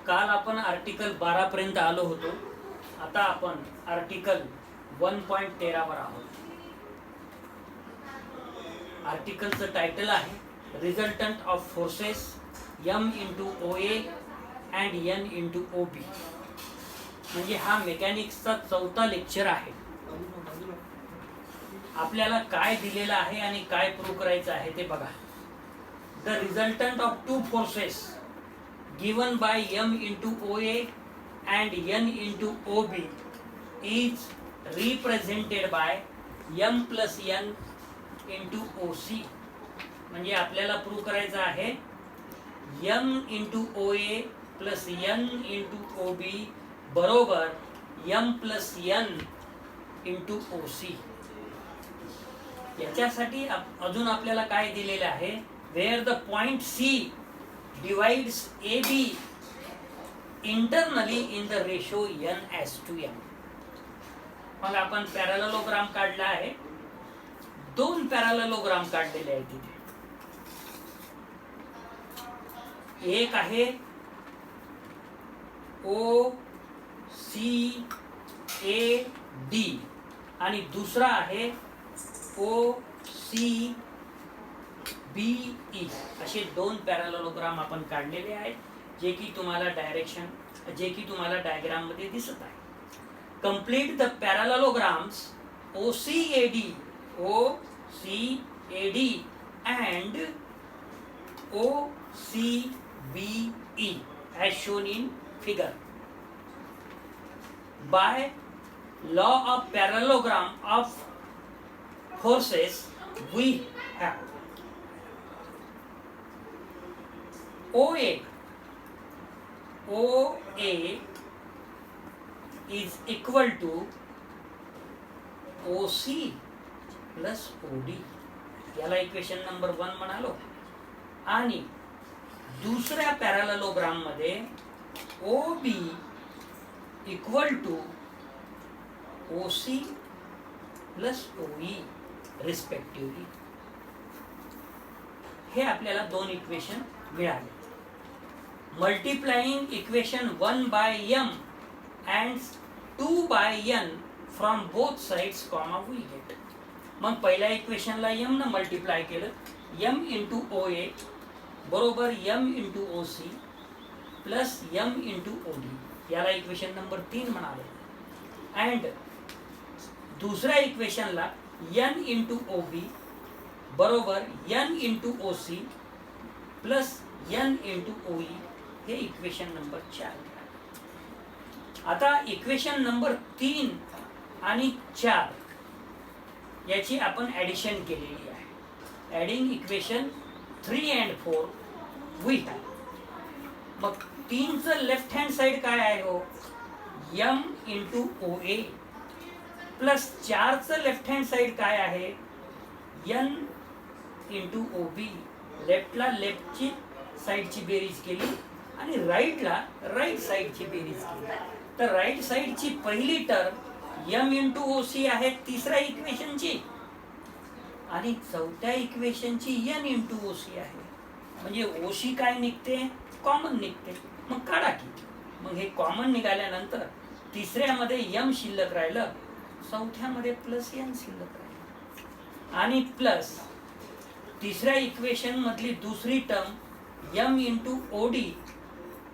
काल आपण आर्टिकल 12 पर्यंत आलो होतो. आता आपण आर्टिकल 1.13 वर आहोत. आर्टिकलचं टायटल आहे resultant of forces M into OA and N into OB. म्हणजे हा मेकॅनिक्सचा 4था लेक्चर आहे. आपल्याला काय दिलेलं आहे आणि काय प्रूव्ह करायचं आहे ते बघा. The resultant of two forces given by M into OA and N into OB is represented by M plus N into OC. म्हणजे आपल्याला प्रूव्ह करायचं आहे M into OA plus N into OB बरोबर M plus N into OC. याच्यासाठी अजून आपल्याला काय दिलेलं आहे, where the point C divides AB internally in the ratio N/M. मग आपण पॅरलेलोग्राम काढला आहे. 2 पॅरलेलोग्राम काढलेले आहेत तिथे. एक आहे OCAD आणि दुसरा आहे OCBE. असे 2 पॅरलेलोग्राम आपण काढलेले आहेत, जे की तुम्हाला डायग्राम मध्ये दिसत आहे. Complete the parallelograms OCAD and OCBE as shown in figure. By law of parallelogram of forces we have OA is equal to OC plus OD. याला इक्वेशन नंबर 1 म्हणालो. आणि दुसऱ्या पॅरलेलोग्राम मध्ये OB equal to OC plus OE respectively. हे आपल्याला 2 equation मिळाले. Multiplying equation 1 by M and 2 by N from both sides comma we get. मग पहिल्या इक्वेशनला M न मल्टिप्लाय केलं, M इंटू OA बरोबर M into OC plus M into OD. याला इक्वेशन नंबर 3 म्हणाले. अँड दुसऱ्या इक्वेशनला N इंटू OB बरोबर N into OC plus N into OE. हे इक्वेशन नंबर 4. आता इक्वेशन नंबर 3 आणि 4 याची आपण ॲडिशन केलेली आहे. Adding equation 3 and 4 we have. मग 3चं लेफ्ट हँड साइड काय आहे हो, M इंटू OA प्लस 4चं लेफ्ट हँड साइड काय आहे, N इंटू OB. लेफ्टला लेफ्टची साइडची बेरीज केली आणि राईटला राईट साइडची बेरीज केली. तर राईट साइडची पहिली टर्म M इंटू OC आहे तिसऱ्या इक्वेशनची, आणि चौथ्या इक्वेशनची N इंटू OC आहे. म्हणजे OC काय निघते, कॉमन निघते. मग काढा की. मग हे कॉमन निघाल्यानंतर तिसऱ्यामध्ये M शिल्लक राहिलं, चौथ्यामध्ये प्लस N शिल्लक राहिलं, आणि प्लस तिसऱ्या इक्वेशन मधली दुसरी term M into OD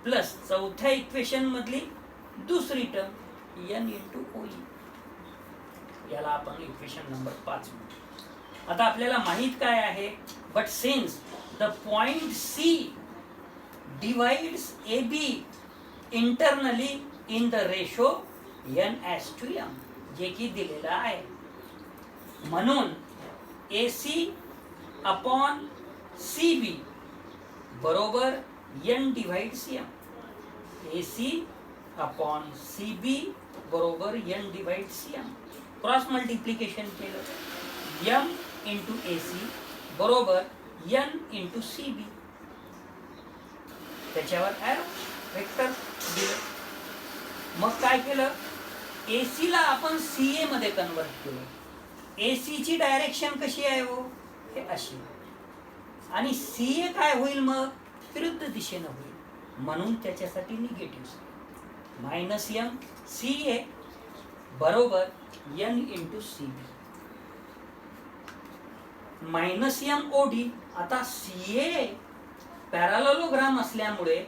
plus चौथ्या इक्वेशन मधली दुसरी टर्म N इंटू OE. याला आपण इक्वेशन नंबर 5 म्हणतो. आता आपल्याला माहित काय आहे, but since the point C divides AB internally in the ratio N/M, जे की दिलेला आहे, म्हणून AC अपॉन CB बरोबर N divides M. AC upon CB बरोबर N divides M. Cross multiplication केलं, M इंटू AC बरोबर N इंटू CB. त्याच्यावर एरो वेक्टर दिलं. मग काय केलं, AC ला आपण CA मध्ये कन्वर्ट केलं. AC ची डायरेक्शन कशी आहे हो, हे अशी. आणि CA काय होईल, मग विरुद्ध दिशेनं होईल. म्हणून त्याच्यासाठी negative minus M C A बरोबर N into C B minus M O D. आता सी ए पॅरालेलोग्राम असल्यामुळे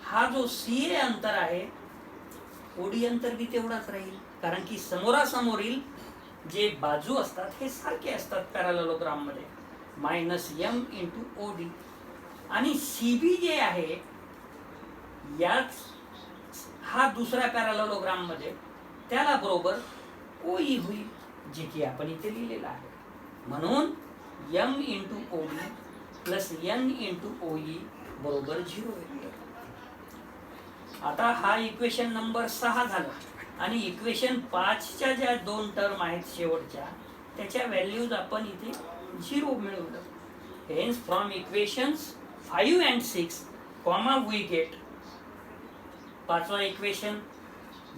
हा जो सी ए अंतर आहे ओडी अंतर बी तेवढाच राहील, कारण की समोरासमोरील जे बाजू असतात हे सारखे असतात पॅरालेलोग्राम मध्ये. Minus M into O D आणि सी बी जे आहे याच हा दुसऱ्या पॅरालेलोग्राम मध्ये त्याला बरोबर ओ ई होईल, जे की आपण इथे लिहिलेलं आहे. म्हणून M into O D plus N into O E बरोबर 0 वेक्टर. आता हा इक्वेशन नंबर 6 झाला आणि इक्वेशन 5च्या ज्या दोन टर्म आहेत शेवटच्या त्याच्या व्हॅल्यूज आपण इथे 0 मिळवलं. Hence from equations 5 and 6 comma we get पाचवा equation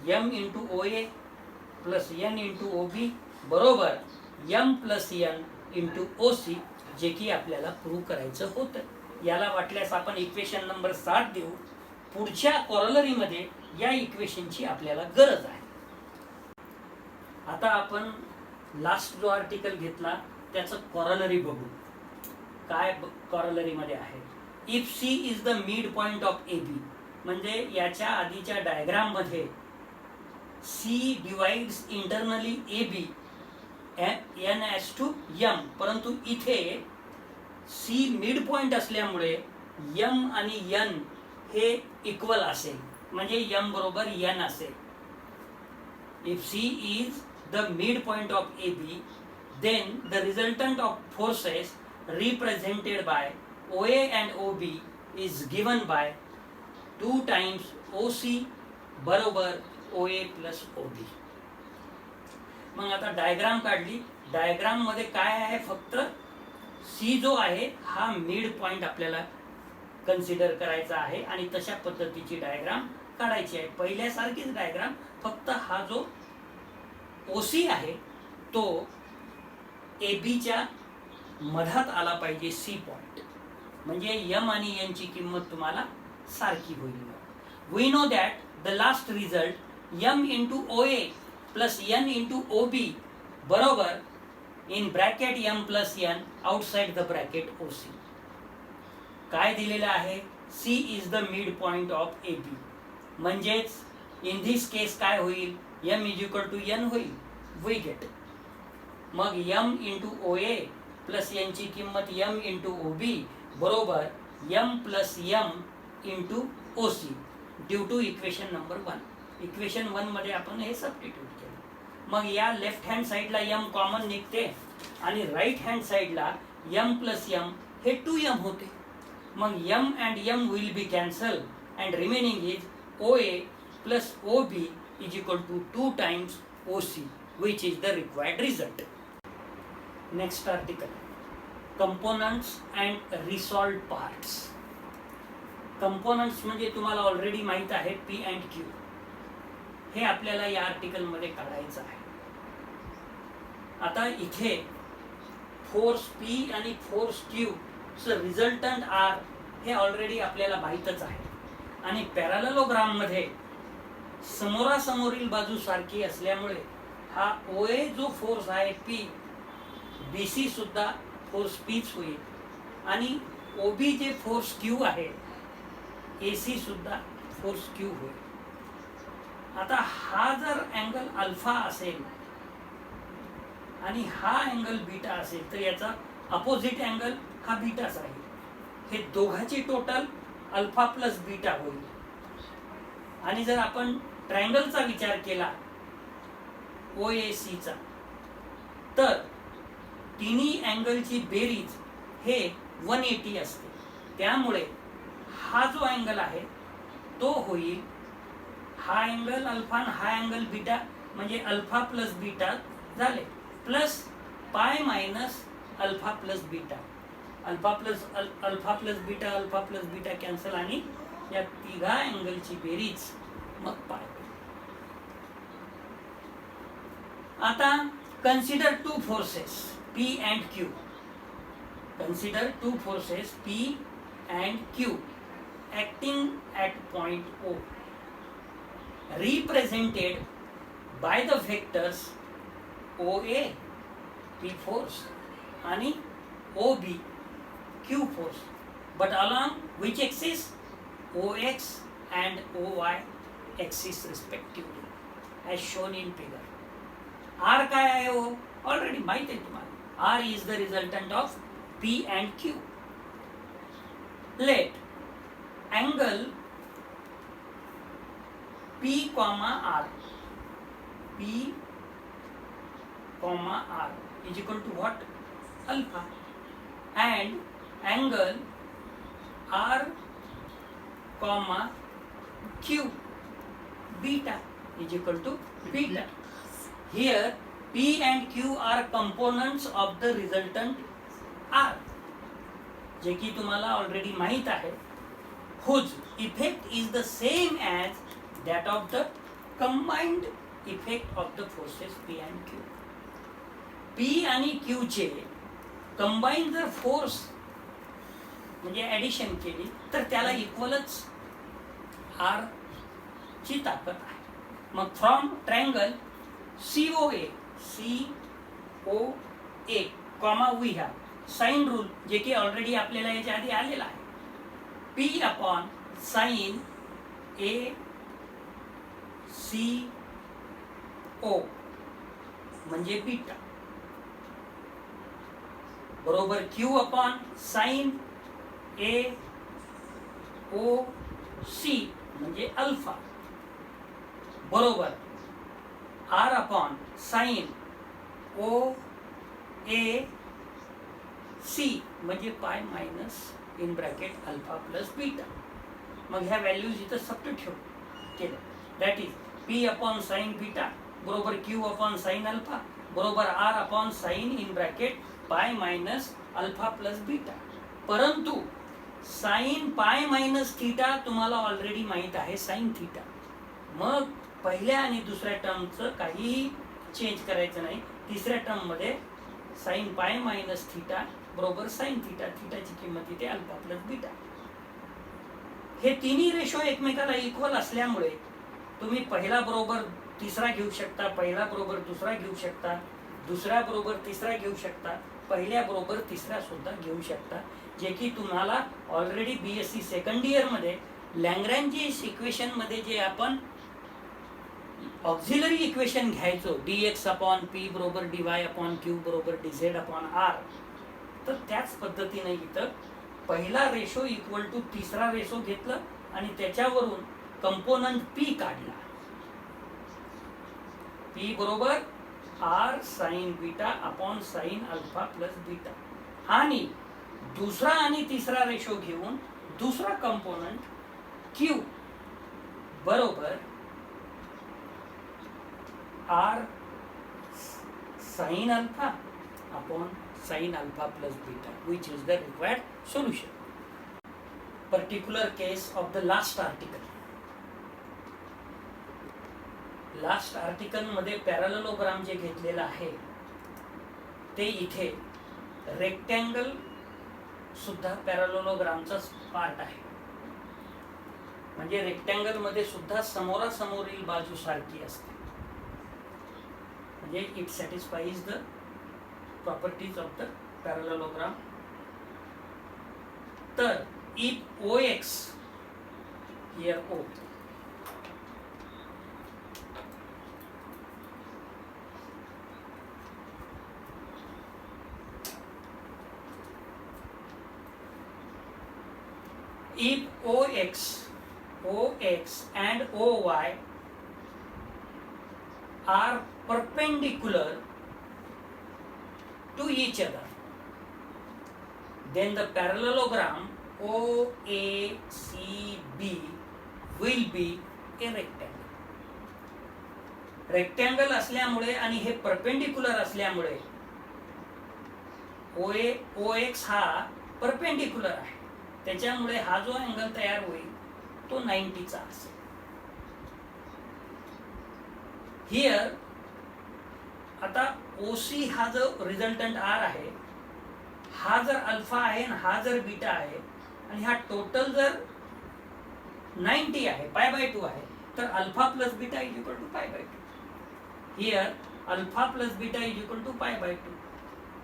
M into O A plus N into O B बरोबर M plus N into O C, जे की आपल्याला प्रूव्ह करायचं होतं. याला वाटल्यास आपण इक्वेशन नंबर 7 देऊ. पुढच्या कॉरलरीमध्ये या इक्वेशनची आपल्याला गरज आहे. आता आपण लास्ट जो आर्टिकल घेतला त्याचं कॉरलरी बघू. काय कॉरलरीमध्ये आहे? If C is the mid point of A B, म्हणजे याच्या आधीच्या डायग्राम मध्ये C divides internally A B N S to M, परंतु इथे सी मिड पॉइंट असल्यामुळे यम आणि एन हे इक्वल असेल, म्हणजे यम बरोबर एन असेल. If C is the mid point of A B then the resultant of forces represented by OA and OB is given by 2 times OC बरोबर OA plus OB. मग आता diagram काढली. Diagram मध्ये काय आहे? फक्त C जो आहे हा मिड पॉइंट आपल्याला कन्सिडर करायचा आहे आणि तशा पद्धतीची डायग्राम काढायची आहे. पहिल्यासारखीच डायग्राम, फक्त हा जो OC आहे तो ए बीच्या मधात आला पाहिजे सी पॉइंट, म्हणजे यम आणि एन ची किंमत तुम्हाला सारखी होईल. We know that the last result M into O A plus N into O B बरोबर in bracket M plus N outside the bracket O C. काय दिलेलं आहे? C is the mid point of A B, म्हणजेच in this case काय होईल? M is equal to N होईल. We get मग M into O A plus N ची किंमत यम इंटू ओ बी बरोबर M plus M into O C due to equation number 1. Equation 1 मध्ये आपण हे सबस्टिट्यूट केलं. मग या लेफ्ट हँड साईडला यम कॉमन निघते आणि राईट हँड साईडला यम प्लस यम हे 2m होते. मग M and M will be cancel and remaining is O A plus O B is equal to 2 times O C which is the required result. Next article, components and resolved parts. Components म्हणजे तुम्हाला already माहित आहे P and Q. हे आपल्याला या article मध्ये काढायचं आहे. आता इथे फोर्स P आणि फोर्स Q चं रिझल्टंट R हे ऑलरेडी आपल्याला माहीतच आहे आणि पॅरालेलोग्राम मध्ये समोरासमोरील बाजू सारखी असल्यामुळे हा OA जो फोर्स आहे P, BC सुद्धा फोर्स Pच होईल आणि OB जे फोर्स Q आहे AC सुद्धा फोर्स Q होईल. आता हा जर अँगल अल्फा असेल आणि हा अँगल बीटा असेल तर याचा अपोजिट अँगल हा बीटाच राहील. हे दोघांची टोटल अल्फा प्लस बीटा होईल. आणि जर आपण ट्रायंगलचा विचार केला OAC चा, तर तिन्ही अँगलची बेरीज हे 180 असते. त्यामुळे हा जो अँगल आहे तो होईल हा अँगल अल्फा आणि हा अँगल बीटा, म्हणजे अल्फा प्लस बीटा झाले प्लस पाय minus alpha plus beta. Alpha plus beta cancel आणि या तिघा अँगलची बेरीज मग पाय. आता consider 2 forces P and Q. Consider 2 forces P and Q. acting at point O, represented by the vectors OA P force आणि OB Q force, but along which axis? OX and OY axis respectively, as shown in figure. R काय आहे हो? Already माहित आहे तुम्हाला. R is the resultant of P and Q. Let angle P comma R, P comma R is equal to what? Alpha, and angle R comma Q, beta is equal to beta. Here P and Q are components of the resultant R, जे की तुम्हाला already माहित आहे, whose effect is the same as that of the combined effect of the forces P and Q. P आणि Q चे combine जर force म्हणजे addition केली तर त्याला इक्वलच आर ची ताकद आहे. मग from triangle COA comma we have sine rule, जे की ऑलरेडी आपल्याला याच्या आधी आलेला आहे, P upon sine A CO म्हणजे बीटा बरोबर Q upon sine A O C म्हणजे अल्फा बरोबर R upon sine O A C म्हणजे pi minus in bracket alpha plus beta. मग ह्या व्हॅल्यूज इथं सबस्टिट्यूट केलं. That is P upon sine beta बरोबर Q अपॉन साइन अल्फा बरोबर R upon sine in bracket pi minus alpha plus beta. परंतु sine pi minus theta तुम्हाला already माहित आहे साइन थीटा. मग पहिल्या आणि दुसऱ्या टर्मचं काहीही चेंज करायचं नाही. तिसऱ्या टर्ममध्ये साइन पाय मायनस थीटा बरोबर साइन थीटा, थीटाची किंमत इथे अल्फा प्लस बीटा. हे तिन्ही रेशो एकमेकाला इक्वल असल्यामुळे तुम्ही पहिला बरोबर तिसरा घेऊ शकता, पहिला बरोबर दुसरा घेऊ शकता, दुसऱ्या बरोबर तिसरा घेऊ शकता, पहिल्या बरोबर तिसरा सुद्धा घेऊ शकता, जे की तुम्हाला ऑलरेडी BSc सेकंड इयर मध्ये लॅग्रेंज इक्वेशन मध्ये जे आपण ऑक्झिलरी इक्वेशन घ्यायचो dx अपॉन p बरोबर dy अपॉन q बरोबर dz अपॉन r, तर त्याच पद्धतीने इथं पहिला रेशो इक्वल टू तिसरा रेशो घेतलं आणि त्याच्यावरून कंपोनंट p काढला. p बरोबर r sign beta upon sine alpha plus beta आणि दुसरा आणि तिसरा रेशो घेऊन दुसरा कंपोनंट q बरोबर R sin alpha upon sin alpha plus beta, which is the required solution. Particular case of the last article. Last article मध्ये parallelogram जे घेतलेला आहे ते इथे रेक्टँगल सुद्धा पॅरलेलोग्रामचा पार्ट आहे. म्हणजे रेक्टँगल मध्ये सुद्धा समोरासमोरील बाजू सारखी असते. It satisfies the properties of the parallelogram. तर if OX, here O, if OX and OY are perpendicular to each other, then the parallelogram OACB will be a rectangle. Rectangle असल्यामुळे आणि हे परपेंडिक्युलर असल्यामुळे OX हा perpendicular आहे, त्याच्यामुळे हा जो अँगल तयार होईल तो 90 चा असेल. हियर आता OC हा जो रिझल्टंट R आहे, हा जर अल्फा आहे आणि हा जर बीटा आहे आणि हा टोटल जर 90 आहे, पाय बाय 2 आहे, तर alpha plus beta is equal to pi by 2. Here alpha plus beta is equal to pi by 2,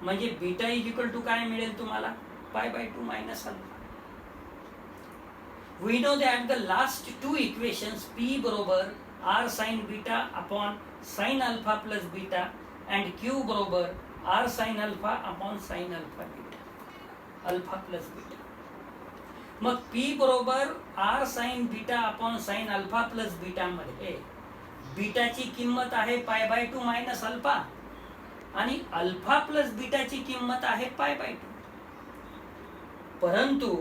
म्हणजे बीटा इज इक्वल टू काय मिळेल तुम्हाला, पाय by 2 minus alpha. We know that the last two equations P बरोबर R sin beta upon sin alpha plus beta and Q बरोबर R sin alpha upon sin alpha beta, alpha plus beta. मग P बरोबर R sin beta upon sin alpha plus beta मध्ये बीटाची किंमत आहे पाय by 2 minus alpha आणि alpha plus बीटाची किंमत आहे पाय बाय 2. परंतु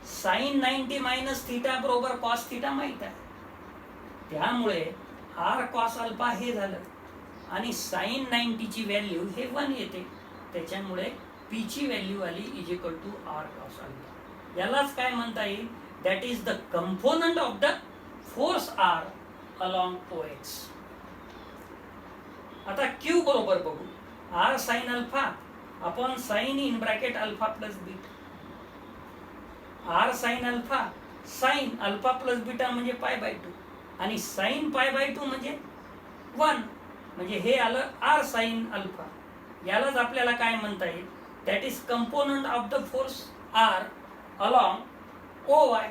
साइन 90 मायनस थीटा बरोबर कॉस थीटा माहित आहे, त्यामुळे आर कॉस अल्फा हे झालं आणि साइन 90 ची व्हॅल्यू हे 1 येते, त्याच्यामुळे पी ची व्हॅल्यू आली is equal to R cos alpha. यालाच काय म्हणता येईल, that is the component of the force R along O X. आता क्यू बरोबर बघू, R sine alpha upon sine in bracket alpha plus beta. R sine alpha, sine alpha plus beta म्हणजे pi by 2 आणि sign पाय by 2 म्हणजे 1, म्हणजे हे आलं आर साइन अल्फा. यालाच आपल्याला काय म्हणता येईल, that is component of the force R along O Y.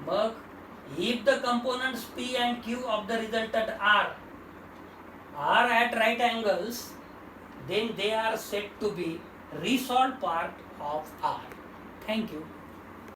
मग if the components P and Q of the resultant are at right angles, then they are said to be resolved part of R. Thank you.